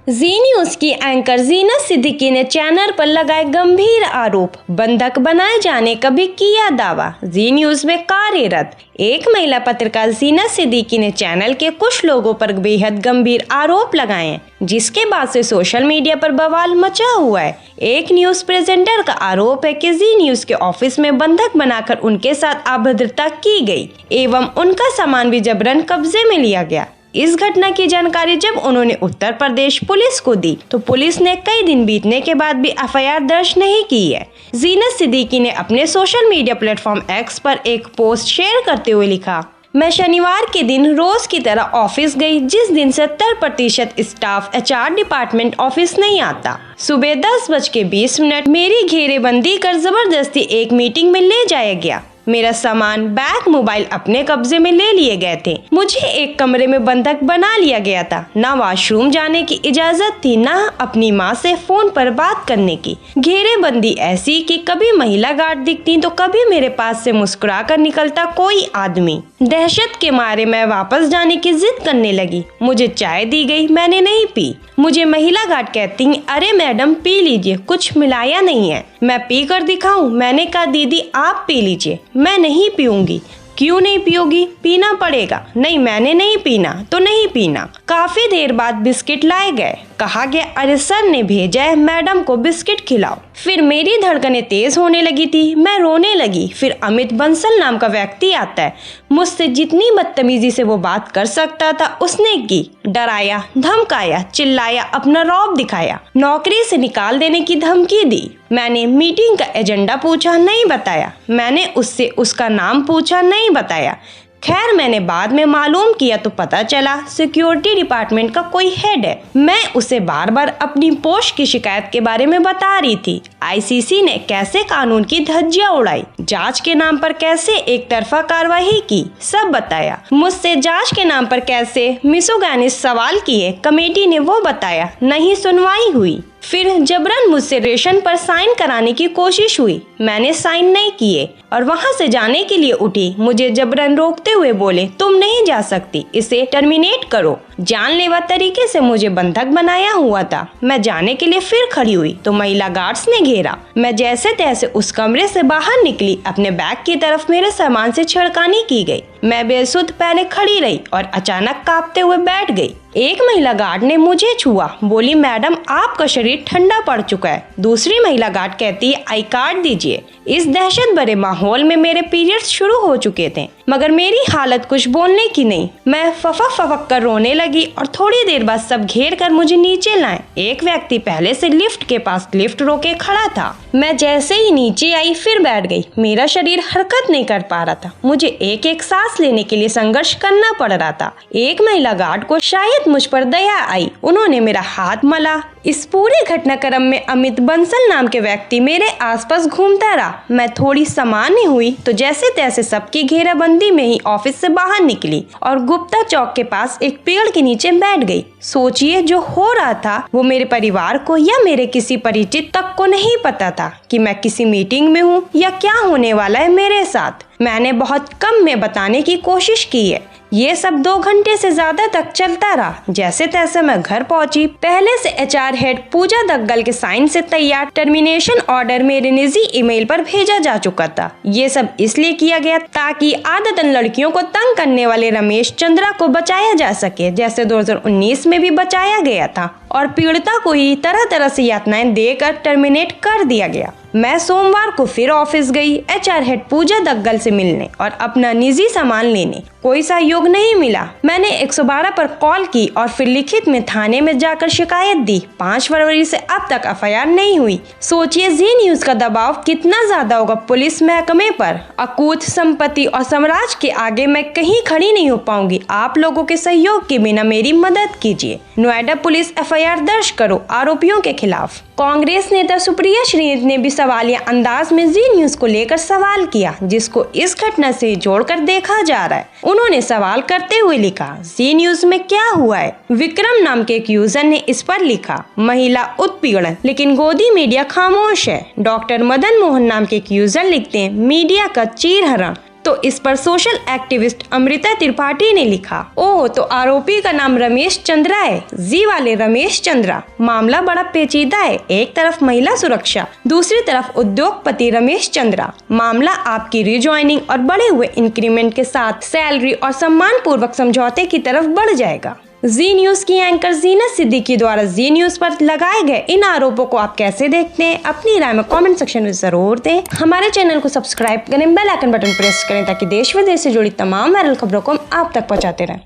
जी news की anchor जीनत सिद्दीकी ने channel पर लगाए गंभीर आरोप, बंधक बनाए जाने का भी किया दावा। जी न्यूज में कार्यरत एक महिला पत्रकार जीनत सिद्दीकी ने चैनल के कुछ लोगों पर बेहद गंभीर आरोप लगाए हैं, जिसके बाद से सोशल मीडिया पर बवाल मचा हुआ है। एक न्यूज प्रेजेंटर का आरोप है कि जी न्यूज के ऑफिस में बंधक बनाकर उनके साथ अभद्रता की गई एवं उनका सामान भी जबरन कब्जे में लिया गया। इस घटना की जानकारी जब उन्होंने उत्तर प्रदेश पुलिस को दी तो पुलिस ने कई दिन बीतने के बाद भी एफआईआर दर्ज नहीं की है। जीनत सिद्दीकी ने अपने सोशल मीडिया प्लेटफॉर्म एक्स पर एक पोस्ट शेयर करते हुए लिखा, मैं शनिवार के दिन रोज की तरह ऑफिस गई, जिस दिन 70% स्टाफ HR डिपार्टमेंट ऑफिस नहीं आता। सुबह 10:20 मेरी घेरेबंदी कर जबरदस्ती एक मीटिंग में ले जाया गया। मेरा सामान, बैग, मोबाइल अपने कब्जे में ले लिए गए थे। मुझे एक कमरे में बंधक बना लिया गया था। ना वॉशरूम जाने की इजाजत थी, ना अपनी माँ से फोन पर बात करने की। घेरेबंदी ऐसी कि कभी महिला गार्ड दिखती तो कभी मेरे पास से मुस्कुरा कर निकलता कोई आदमी। दहशत के मारे मैं वापस जाने की जिद करने लगी। मुझे चाय दी गई, मैंने नहीं पी। मुझे महिला गार्ड कहती, अरे मैडम पी लीजिए, कुछ मिलाया नहीं है। मैं पी कर दिखाऊं? मैंने कहा दीदी आप पी लीजिए। मैं नहीं पीऊंगी। क्यों नहीं पियोगी? पीना पड़ेगा। नहीं मैंने नहीं पीना तो नहीं पीना। काफी देर बाद बिस्किट लाए गए। कहा गया अरे सर ने भेजा है, मैडम को बिस्किट खिलाओ। फिर मेरी धड़कनें तेज होने लगी थी, मैं रोने लगी। फिर अमित बंसल नाम का व्यक्ति आता है। मुझसे जितनी बदतमीजी से वो बात कर सकता था उसने की। डराया, धमकाया, चिल्लाया, अपना रौब दिखाया, नौकरी से निकाल देने की धमकी दी। मैंने मीटिंग का एजेंडा पूछा, नहीं बताया। मैंने उससे उसका नाम पूछा, नहीं बताया। खैर मैंने बाद में मालूम किया तो पता चला सिक्योरिटी डिपार्टमेंट का कोई हेड है। मैं उसे बार बार अपनी पोस्ट की शिकायत के बारे में बता रही थी। ICC ने कैसे कानून की धज्जियां उड़ाई, जांच के नाम पर कैसे एक तरफा कार्रवाई की, सब बताया। मुझसे जांच के नाम पर कैसे मिसोगानिस्ट सवाल किए, कमेटी ने वो बताया। नहीं सुनवाई हुई। फिर जबरन मुझसे रेशन पर साइन कराने की कोशिश हुई। मैंने साइन नहीं किए और वहां से जाने के लिए उठी। मुझे जबरन रोकते हुए बोले, तुम नहीं जा सकती, इसे टर्मिनेट करो। जानलेवा तरीके से मुझे बंधक बनाया हुआ था। मैं जाने के लिए फिर खड़ी हुई तो महिला गार्ड्स ने घेरा। मैं जैसे तैसे उस कमरे से बाहर निकली। अपने बैग की तरफ मेरे सामान से छेड़खानी की गई। मैं बेसुध पहले खड़ी रही और अचानक कांपते हुए बैठ गई। एक महिला गार्ड ने मुझे छुआ, बोली मैडम आपका शरीर ठंडा पड़ चुका है। दूसरी महिला गार्ड कहती आई कार्ड दीजिए। इस दहशत भरे माहौल में मेरे पीरियड्स शुरू हो चुके थे, मगर मेरी हालत कुछ बोलने की नहीं। मैं फफक कर रोने लगी और थोड़ी देर बाद सब घेर कर मुझे नीचे लाए। एक व्यक्ति पहले से लिफ्ट के पास लिफ्ट रोके खड़ा था। मैं जैसे ही नीचे आई फिर बैठ गई। मेरा शरीर हरकत नहीं कर पा रहा था। मुझे एक एक सांस लेने के लिए संघर्ष करना पड़ रहा था। एक महिला गार्ड को शायद मुझ पर दया आई, उन्होंने मेरा हाथ मला। इस पूरे घटनाक्रम में अमित बंसल नाम के व्यक्ति मेरे आसपास घूमता रहा। मैं थोड़ी सामान्य हुई तो जैसे तैसे सबकी घेराबंदी में ही ऑफिस से बाहर निकली और गुप्ता चौक के पास एक पेड़ के नीचे बैठ गई। सोचिए जो हो रहा था वो मेरे परिवार को या मेरे किसी परिचित तक को नहीं पता था कि मैं किसी मीटिंग में हूँ या क्या होने वाला है मेरे साथ। मैंने बहुत कम में बताने की कोशिश की है। ये सब 2 घंटे से ज्यादा तक चलता रहा। जैसे तैसे मैं घर पहुंची। पहले से HR हेड पूजा दग्गल के साइन से तैयार टर्मिनेशन ऑर्डर मेरे निजी ईमेल पर भेजा जा चुका था। ये सब इसलिए किया गया ताकि आदतन लड़कियों को तंग करने वाले रमेश चंद्रा को बचाया जा सके, जैसे 2019 में भी बचाया गया था, और पीड़िता को ही तरह तरह से यातनाएं देकर टर्मिनेट कर दिया गया। मैं सोमवार को फिर ऑफिस गई HR हेड पूजा दग्गल से मिलने और अपना निजी सामान लेने। कोई सहयोग नहीं मिला। मैंने 112 पर कॉल की और फिर लिखित में थाने में जाकर शिकायत दी। 5 फरवरी से अब तक FIR नहीं हुई। सोचिए जी न्यूज का दबाव कितना ज्यादा होगा पुलिस महकमे पर। अकूत संपत्ति और साम्राज्य के आगे मैं कहीं खड़ी नहीं हो पाऊंगी। आप लोगों के सहयोग के बिना मेरी मदद कीजिए। नोएडा पुलिस FIR दर्ज करो आरोपियों के खिलाफ। कांग्रेस नेता सुप्रिया श्रीनित ने भी सवालिया अंदाज में जी न्यूज को लेकर सवाल किया, जिसको इस घटना से जोड़कर देखा जा रहा है। उन्होंने सवाल करते हुए लिखा, जी न्यूज में क्या हुआ है? विक्रम नाम के एक यूजर ने इस पर लिखा, महिला उत्पीड़न, लेकिन गोदी मीडिया खामोश है। डॉक्टर मदन मोहन नाम के एक यूजर लिखते हैं, मीडिया का चीरहरण। तो इस पर सोशल एक्टिविस्ट अमृता त्रिपाठी ने लिखा, ओह तो आरोपी का नाम रमेश चंद्रा है, जी वाले रमेश चंद्रा। मामला बड़ा पेचीदा है, एक तरफ महिला सुरक्षा, दूसरी तरफ उद्योगपति रमेश चंद्रा। मामला आपकी रिज्वाइनिंग और बढ़े हुए इंक्रीमेंट के साथ सैलरी और सम्मान पूर्वक समझौते की तरफ बढ़ जाएगा। जी न्यूज की एंकर जीनत सिद्दीकी द्वारा जी न्यूज पर लगाए गए इन आरोपों को आप कैसे देखते हैं? अपनी राय में कमेंट सेक्शन में जरूर दें। हमारे चैनल को सब्सक्राइब करें, बेल आइकन बटन प्रेस करें ताकि देश विदेश से जुड़ी तमाम वायरल खबरों को हम आप तक पहुंचाते रहें।